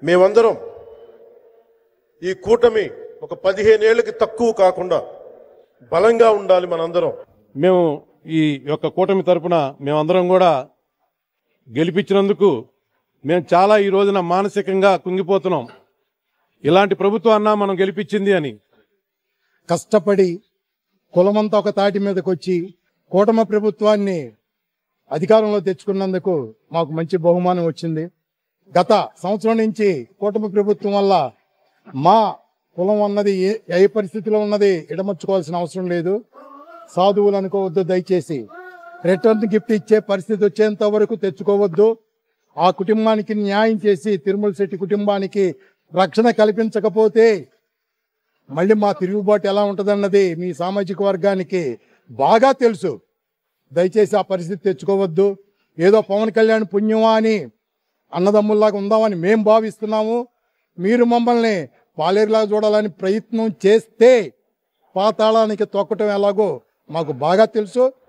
మేమందరం ఈ కూటమి ఒక 15 ఏళ్ళకి తక్కువ కాకుండా బలంగా ఉండాలి. మనందరం మేము ఈ యొక్క కూటమి తరపున మేమందరం కూడా గెలిపించినందుకు మేము చాలా ఈ రోజున మానసికంగా కుంగిపోతున్నాం. ఇలాంటి ప్రభుత్వాన్ని మనం గెలిపించింది అని కష్టపడి కులమంతా ఒక తాటి మీదకి వచ్చి కూటమి ప్రభుత్వాన్ని అధికారంలో తెచ్చుకున్నందుకు మాకు మంచి బహుమానం వచ్చింది. గత సంవత్సరం నుంచి కూటమి ప్రభుత్వం వల్ల మా కులం అన్నది ఏ పరిస్థితిలో ఉన్నది ఇడమర్చుకోవాల్సిన అవసరం లేదు. సాధువులు అనుకోవద్దు, దయచేసి రిటర్న్ గిఫ్ట్ ఇచ్చే పరిస్థితి వచ్చేంత వరకు తెచ్చుకోవద్దు. ఆ కుటుంబానికి న్యాయం చేసి తిరుమల శెట్టి కుటుంబానికి రక్షణ కల్పించకపోతే మళ్ళీ మా తిరుగుబాటు ఎలా ఉంటుందన్నది మీ సామాజిక వర్గానికి బాగా తెలుసు. దయచేసి ఆ పరిస్థితి తెచ్చుకోవద్దు. ఏదో పవన్ కళ్యాణ్ పుణ్యమా అని అన్నదమ్ముల్లాగా ఉందామని మేము భావిస్తున్నాము. మీరు మమ్మల్ని పాలేరులాగా చూడాలని ప్రయత్నం చేస్తే పాతాళానికి తొక్కటం ఎలాగో మాకు బాగా తెలుసు.